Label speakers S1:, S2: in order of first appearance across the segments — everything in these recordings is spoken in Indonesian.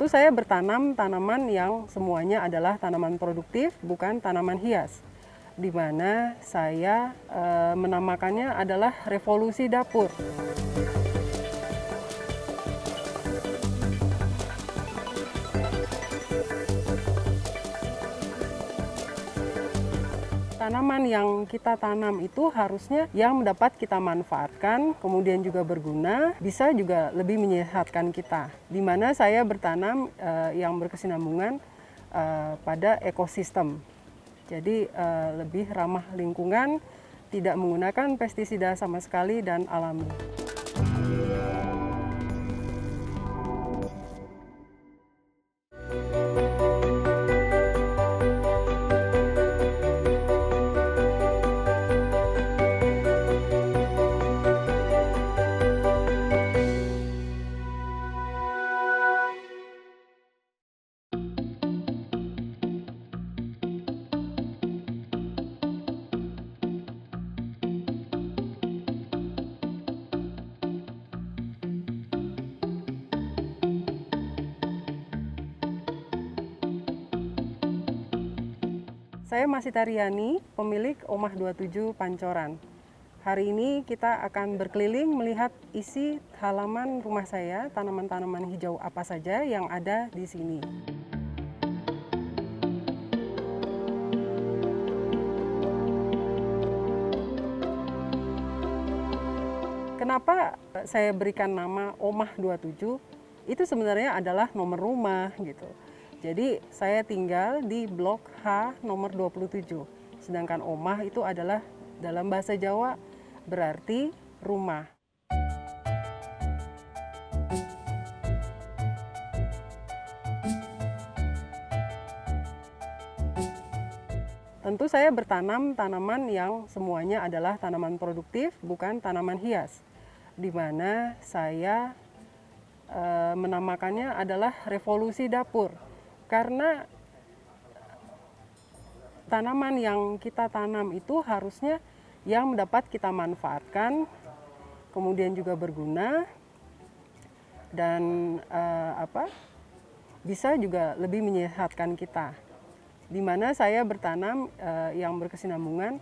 S1: Tentu saya bertanam tanaman yang semuanya adalah tanaman produktif, bukan tanaman hias. Di mana saya menamakannya adalah revolusi dapur. Tanaman yang kita tanam itu harusnya yang dapat kita manfaatkan, kemudian juga berguna, bisa juga lebih menyehatkan kita. Di mana saya bertanam yang berkesinambungan pada ekosistem. Jadi lebih ramah lingkungan, tidak menggunakan pestisida sama sekali dan alami. Saya Masih Taryani, pemilik Omah 27 Pancoran. Hari ini kita akan berkeliling melihat isi halaman rumah saya, tanaman-tanaman hijau apa saja yang ada di sini. Kenapa saya berikan nama Omah 27? Itu sebenarnya adalah nomor rumah gitu. Jadi saya tinggal di blok H nomor 27. Sedangkan Omah itu adalah dalam bahasa Jawa berarti rumah. Tentu saya bertanam tanaman yang semuanya adalah tanaman produktif, bukan tanaman hias. Di mana saya menamakannya adalah revolusi dapur. Karena tanaman yang kita tanam itu harusnya yang dapat kita manfaatkan, kemudian juga berguna, dan bisa juga lebih menyehatkan kita. Di mana saya bertanam yang berkesinambungan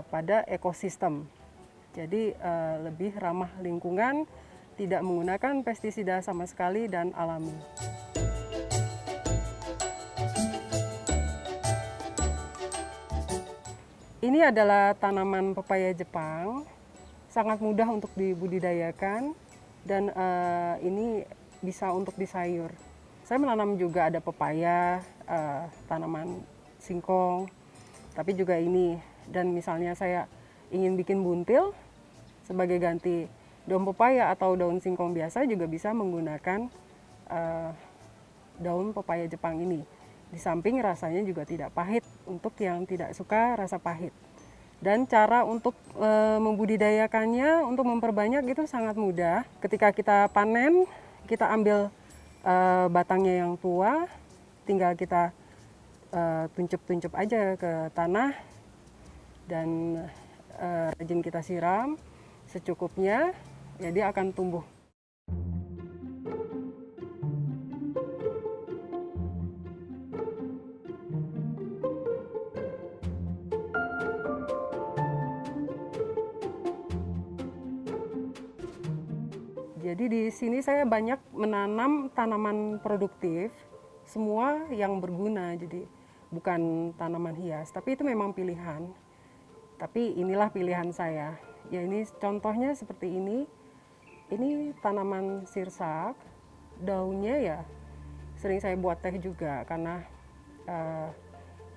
S1: pada ekosistem. Jadi lebih ramah lingkungan, tidak menggunakan pestisida sama sekali dan alami. Ini adalah tanaman pepaya Jepang, sangat mudah untuk dibudidayakan dan ini bisa untuk disayur. Saya menanam juga ada pepaya, tanaman singkong, tapi juga ini. Dan misalnya saya ingin bikin buntil sebagai ganti daun pepaya atau daun singkong biasa juga bisa menggunakan daun pepaya Jepang ini. Di samping rasanya juga tidak pahit untuk yang tidak suka rasa pahit. Dan cara untuk membudidayakannya, untuk memperbanyak itu sangat mudah. Ketika kita panen, kita ambil batangnya yang tua, tinggal kita tuncup-tuncup aja ke tanah dan rajin kita siram secukupnya, ya dia akan tumbuh. Jadi di sini saya banyak menanam tanaman produktif, semua yang berguna. Jadi bukan tanaman hias, tapi itu memang pilihan. Tapi inilah pilihan saya. Ya ini contohnya seperti ini. Ini tanaman sirsak, daunnya ya sering saya buat teh juga karena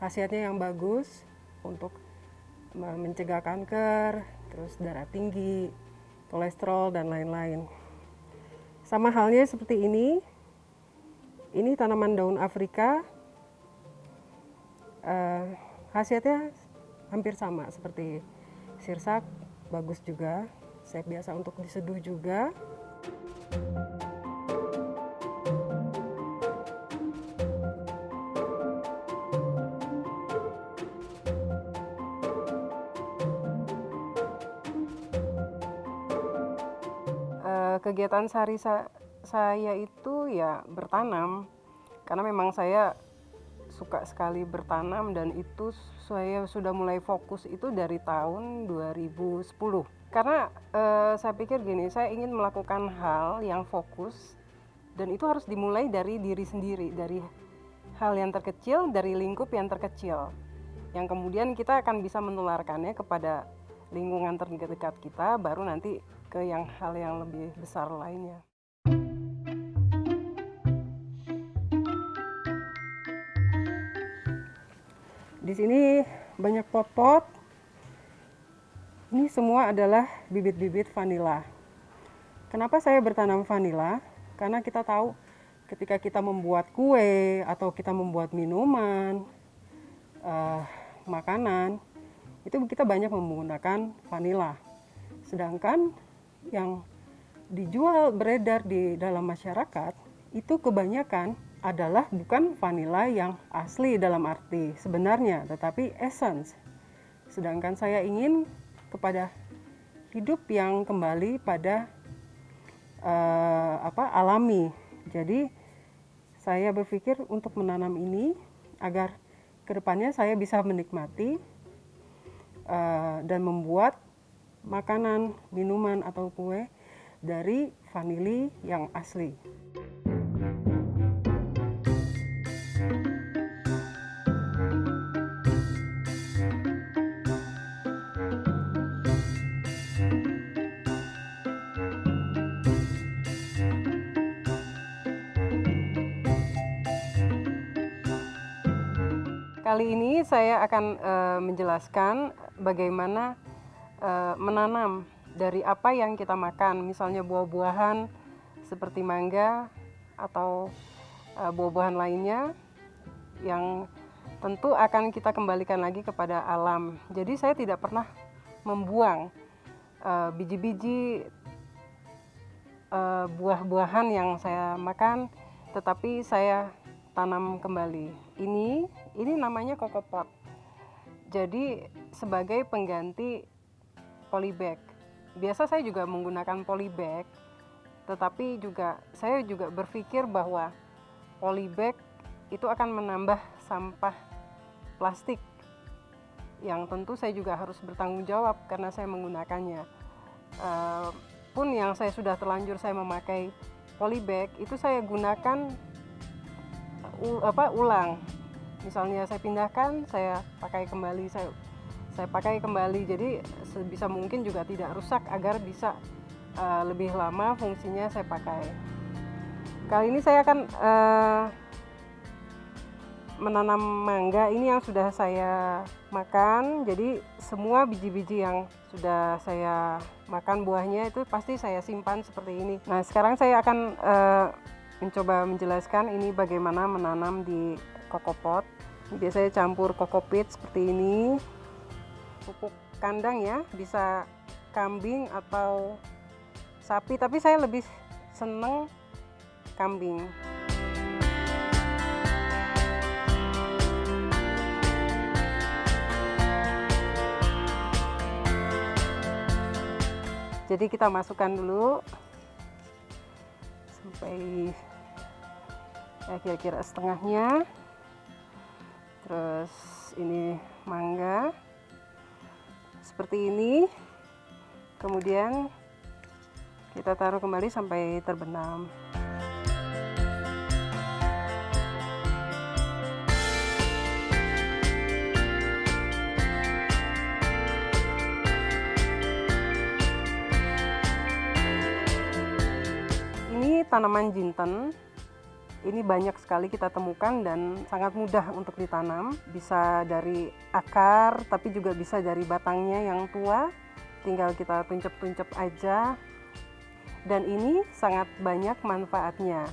S1: khasiatnya yang bagus untuk mencegah kanker, terus darah tinggi, kolesterol dan lain-lain. Sama halnya seperti ini tanaman daun Afrika, khasiatnya hampir sama seperti sirsak, bagus juga. Saya biasa untuk diseduh juga. Kegiatan saya itu ya bertanam, karena memang saya suka sekali bertanam, dan itu saya sudah mulai fokus itu dari tahun 2010. Karena saya pikir gini, saya ingin melakukan hal yang fokus, dan itu harus dimulai dari diri sendiri, dari hal yang terkecil, dari lingkup yang terkecil, yang kemudian kita akan bisa menularkannya kepada lingkungan terdekat kita, baru nanti ke hal yang lebih besar lainnya. Di sini banyak pot-pot. Ini semua adalah bibit-bibit vanila. Kenapa saya bertanam vanila? Karena kita tahu ketika kita membuat kue atau kita membuat minuman, makanan, itu kita banyak menggunakan vanila. Sedangkan yang dijual beredar di dalam masyarakat itu kebanyakan adalah bukan vanila yang asli dalam arti sebenarnya, tetapi essence. Sedangkan saya ingin kepada hidup yang kembali pada alami. Jadi saya berpikir untuk menanam ini agar kedepannya saya bisa menikmati dan membuat makanan, minuman atau kue dari vanili yang asli. Kali ini saya akan menjelaskan bagaimana menanam dari apa yang kita makan, misalnya buah-buahan seperti mangga atau buah-buahan lainnya yang tentu akan kita kembalikan lagi kepada alam. Jadi saya tidak pernah membuang biji-biji buah-buahan yang saya makan, tetapi saya tanam kembali. Ini namanya kokopot. Jadi sebagai pengganti polybag. Biasa saya juga menggunakan polybag, tetapi saya juga berpikir bahwa polybag itu akan menambah sampah plastik yang tentu saya juga harus bertanggung jawab karena saya menggunakannya. Pun yang saya sudah terlanjur saya memakai polybag, itu saya gunakan ulang. Misalnya saya pindahkan, saya pakai kembali, saya pakai kembali. Jadi sebisa mungkin juga tidak rusak agar bisa lebih lama fungsinya saya pakai. Kali ini saya akan menanam mangga ini yang sudah saya makan. Jadi semua biji-biji yang sudah saya makan buahnya itu pasti saya simpan seperti ini. Nah, sekarang saya akan mencoba menjelaskan ini bagaimana menanam di kokopot. Biasanya campur kokopit seperti ini, pupuk kandang ya, bisa kambing atau sapi, tapi saya lebih seneng kambing. Jadi kita masukkan dulu sampai ya kira-kira setengahnya. Terus ini mangga seperti ini, kemudian kita taruh kembali sampai terbenam. Ini tanaman jinten. Ini banyak sekali kita temukan dan sangat mudah untuk ditanam. Bisa dari akar, tapi juga bisa dari batangnya yang tua. Tinggal kita tuncep-tuncep aja. Dan ini sangat banyak manfaatnya.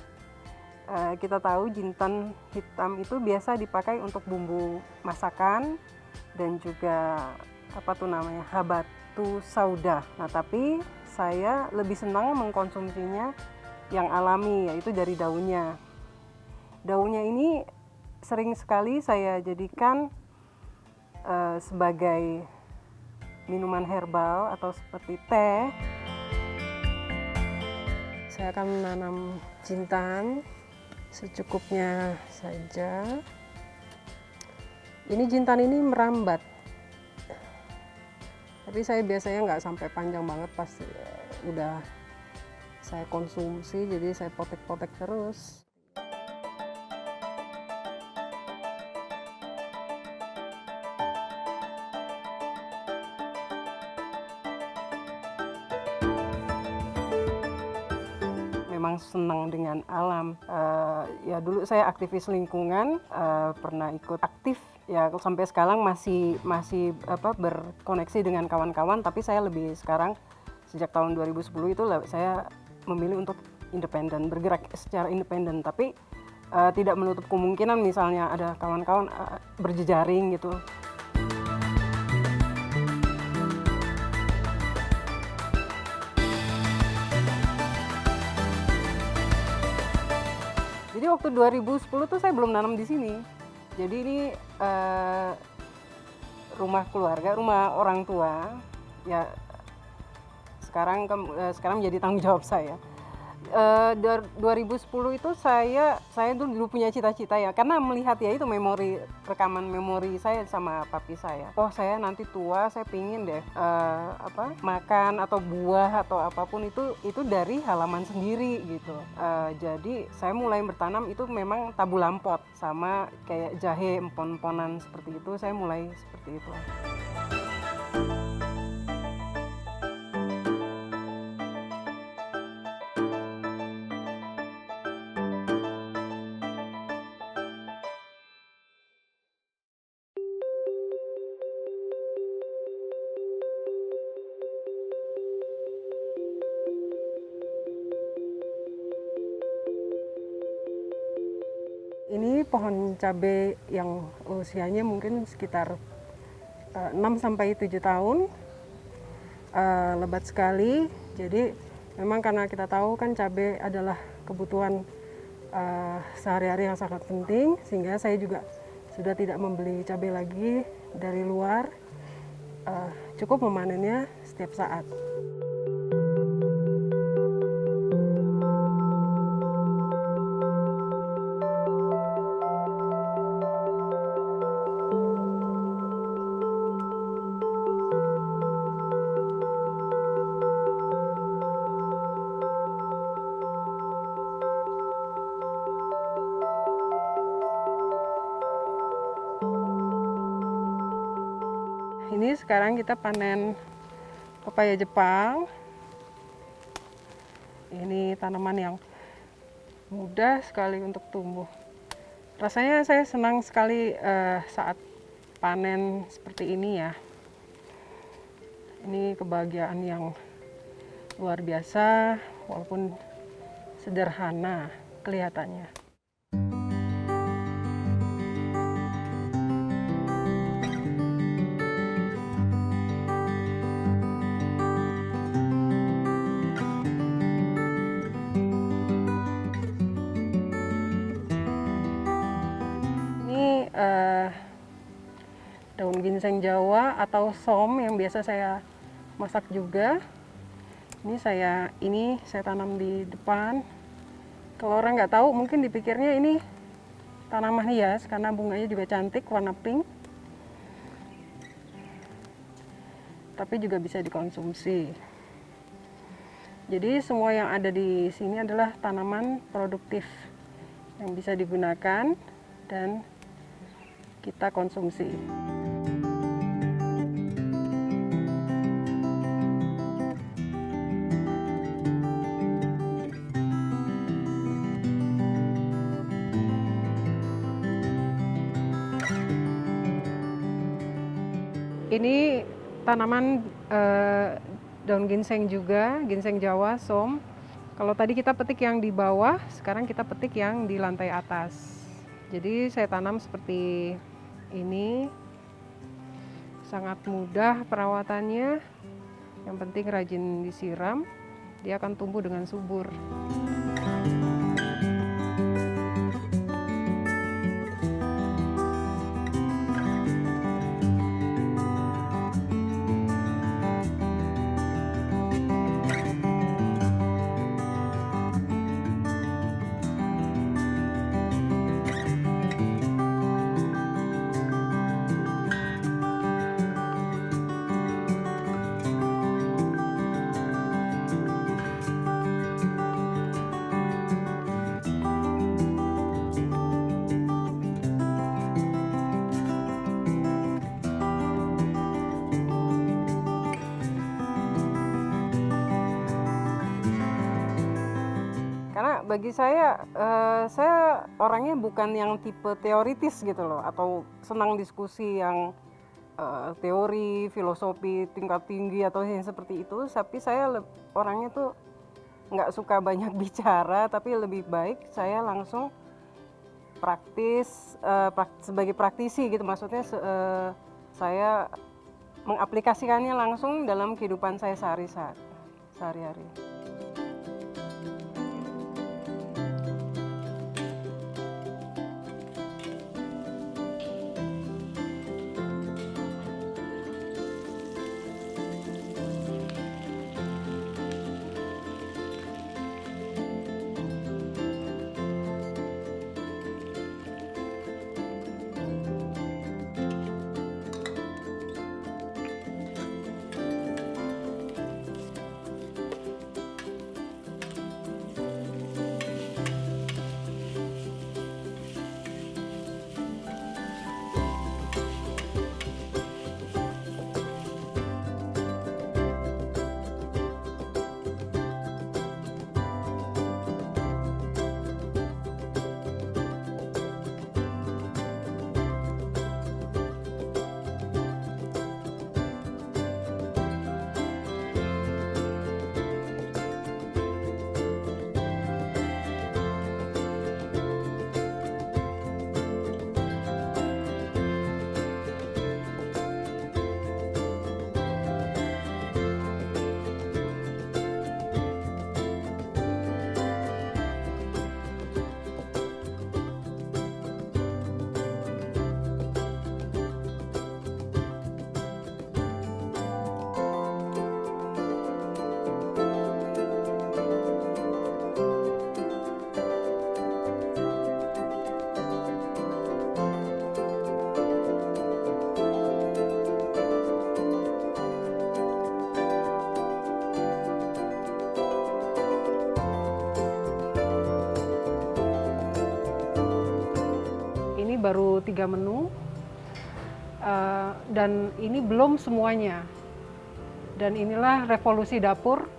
S1: Kita tahu jinten hitam itu biasa dipakai untuk bumbu masakan dan juga habatu sauda. Nah, tapi saya lebih senang mengkonsumsinya yang alami, yaitu dari daunnya. Daunnya ini sering sekali saya jadikan sebagai minuman herbal atau seperti teh. Saya akan menanam jintan secukupnya saja. Ini jintan ini merambat, tapi saya biasanya nggak sampai panjang banget, pasti udah saya konsumsi, jadi saya potek-potek terus. Memang senang dengan alam. Ya dulu saya aktivis lingkungan, pernah ikut aktif ya, sampai sekarang masih berkoneksi dengan kawan-kawan, tapi saya lebih sekarang sejak tahun 2010 itu saya memilih untuk independen, bergerak secara independen, tapi tidak menutup kemungkinan misalnya ada kawan-kawan berjejaring gitu. Jadi waktu 2010 tuh saya belum nanam di sini. Jadi ini rumah keluarga, rumah orang tua. Ya sekarang menjadi tanggung jawab saya. 2010 itu saya dulu punya cita-cita ya, karena melihat ya itu rekaman memori saya sama papi saya. Oh, saya nanti tua saya pingin deh makan atau buah atau apapun itu dari halaman sendiri gitu. Jadi saya mulai bertanam itu memang tabu lampot sama kayak jahe, empon-emponan seperti itu, saya mulai seperti itu. Ini pohon cabai yang usianya mungkin sekitar 6-7 tahun, lebat sekali. Jadi memang karena kita tahu kan cabai adalah kebutuhan sehari-hari yang sangat penting, sehingga saya juga sudah tidak membeli cabai lagi dari luar, cukup memanennya setiap saat. Ini sekarang kita panen pepaya Jepang. Ini tanaman yang mudah sekali untuk tumbuh. Rasanya saya senang sekali saat panen seperti ini ya. Ini kebahagiaan yang luar biasa, walaupun sederhana kelihatannya. Daun ginseng Jawa atau som yang biasa saya masak juga. Ini saya tanam di depan. Kalau orang nggak tahu mungkin dipikirnya ini tanaman hias karena bunganya juga cantik, warna pink. Tapi juga bisa dikonsumsi. Jadi semua yang ada di sini adalah tanaman produktif yang bisa digunakan dan kita konsumsi. Ini tanaman daun ginseng juga, ginseng Jawa, som. Kalau tadi kita petik yang di bawah, sekarang kita petik yang di lantai atas. Jadi saya tanam seperti ini, sangat mudah perawatannya. Yang penting rajin disiram, dia akan tumbuh dengan subur. bagi saya orangnya bukan yang tipe teoritis gitu loh, atau senang diskusi yang teori, filosofi tingkat tinggi atau yang seperti itu. Tapi saya orangnya tuh nggak suka banyak bicara, tapi lebih baik saya langsung praktis, sebagai praktisi gitu. Maksudnya saya mengaplikasikannya langsung dalam kehidupan saya sehari-hari. Ini baru 3 menu, dan ini belum semuanya. Dan inilah revolusi dapur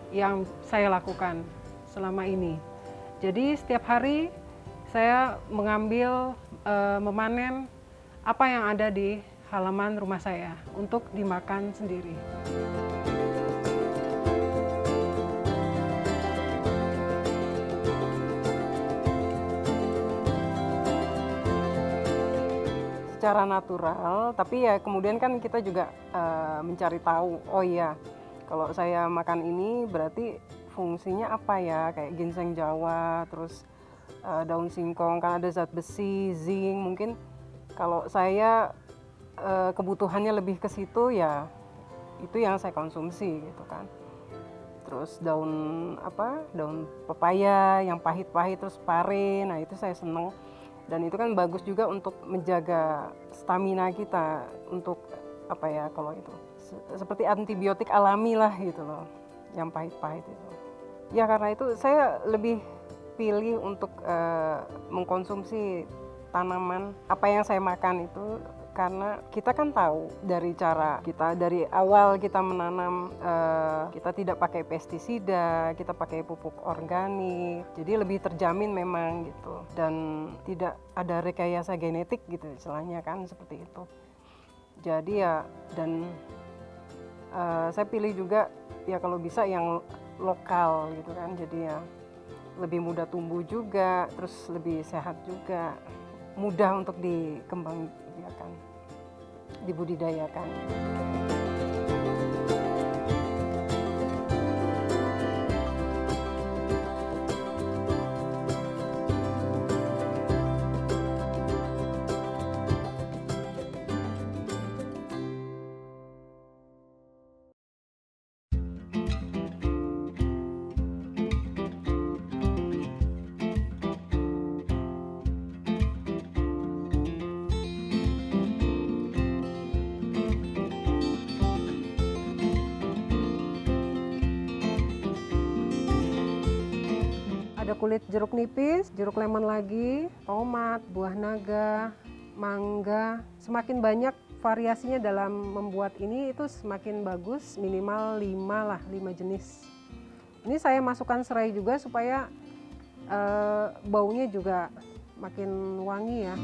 S1: yang saya lakukan selama ini. Jadi setiap hari saya mengambil, memanen apa yang ada di halaman rumah saya untuk dimakan sendiri. Secara natural, tapi ya kemudian kan kita juga mencari tahu, oh iya kalau saya makan ini berarti fungsinya apa ya, kayak ginseng Jawa, terus daun singkong kan ada zat besi, zinc. Mungkin kalau saya kebutuhannya lebih ke situ, ya itu yang saya konsumsi gitu kan. Terus daun pepaya yang pahit-pahit, terus pare, nah itu saya seneng. Dan itu kan bagus juga untuk menjaga stamina kita, untuk kalau itu seperti antibiotik alami lah gitu loh, yang pahit-pahit itu. Ya karena itu saya lebih pilih untuk mengkonsumsi tanaman apa yang saya makan itu, karena kita kan tahu dari cara kita dari awal kita menanam, kita tidak pakai pestisida, kita pakai pupuk organik, jadi lebih terjamin memang gitu, dan tidak ada rekayasa genetik gitu istilahnya kan, seperti itu. Jadi ya, dan saya pilih juga ya kalau bisa yang lokal gitu kan, jadi ya lebih mudah tumbuh juga, terus lebih sehat juga, mudah untuk dibudidayakan. Ada kulit jeruk nipis, jeruk lemon lagi, tomat, buah naga, mangga. Semakin banyak variasinya dalam membuat ini, itu semakin bagus, minimal 5 jenis. Ini saya masukkan serai juga supaya Baunya juga makin wangi ya.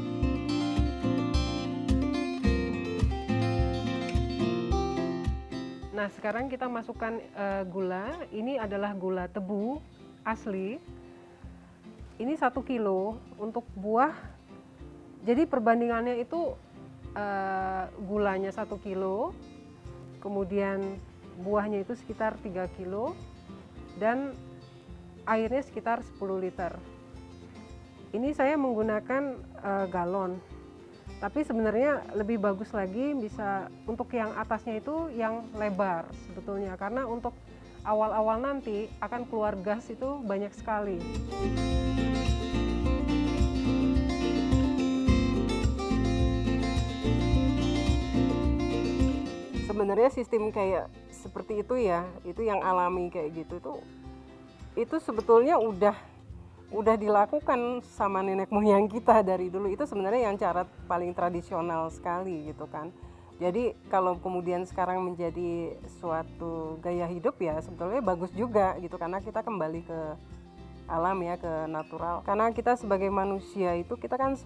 S1: Nah, sekarang kita masukkan gula. Ini adalah gula tebu asli. Ini 1 kilo untuk buah. Jadi perbandingannya itu gulanya 1 kilo, kemudian buahnya itu sekitar 3 kilo, dan airnya sekitar 10 liter. Ini saya menggunakan galon. Tapi sebenarnya lebih bagus lagi bisa untuk yang atasnya itu yang lebar sebetulnya, karena untuk awal-awal nanti akan keluar gas itu banyak sekali. Sebenarnya sistem kayak seperti itu ya, itu yang alami kayak gitu itu sebetulnya udah dilakukan sama nenek moyang kita dari dulu. Itu sebenarnya yang cara paling tradisional sekali gitu kan. Jadi kalau kemudian sekarang menjadi suatu gaya hidup ya sebetulnya bagus juga gitu, karena kita kembali ke alam ya, ke natural. Karena kita sebagai manusia itu kita kan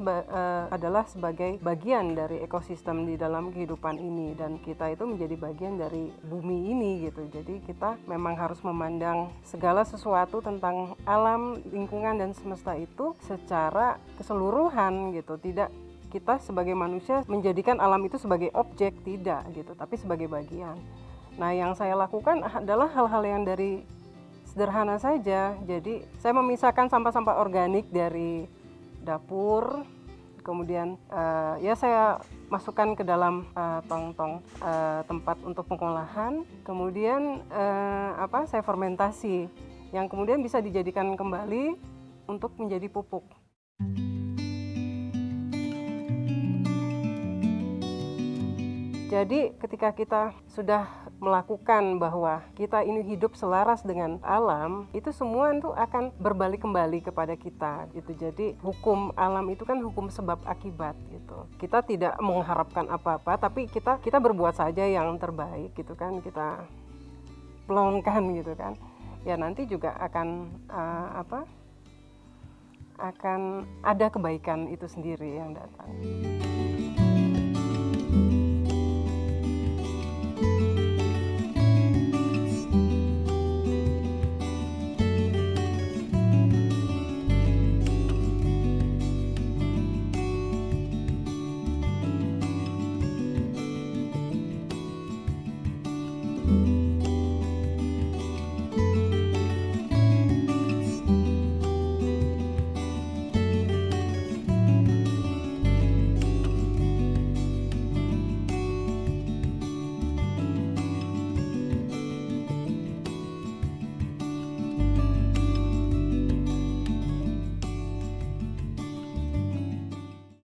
S1: adalah sebagai bagian dari ekosistem di dalam kehidupan ini, dan kita itu menjadi bagian dari bumi ini gitu. Jadi kita memang harus memandang segala sesuatu tentang alam, lingkungan dan semesta itu secara keseluruhan gitu. Tidak kita sebagai manusia menjadikan alam itu sebagai objek, tidak gitu, tapi sebagai bagian. Nah, yang saya lakukan adalah hal-hal yang dari sederhana saja. Jadi saya memisahkan sampah-sampah organik dari dapur, kemudian ya saya masukkan ke dalam tong-tong tempat untuk pengolahan, kemudian saya fermentasi, yang kemudian bisa dijadikan kembali untuk menjadi pupuk. Jadi ketika kita sudah melakukan bahwa kita ini hidup selaras dengan alam, itu semua itu akan berbalik kembali kepada kita gitu. Jadi hukum alam itu kan hukum sebab akibat gitu. Kita tidak mengharapkan apa-apa, tapi kita berbuat saja yang terbaik gitu kan. Kita pelongkan gitu kan. Ya nanti juga akan akan ada kebaikan itu sendiri yang datang.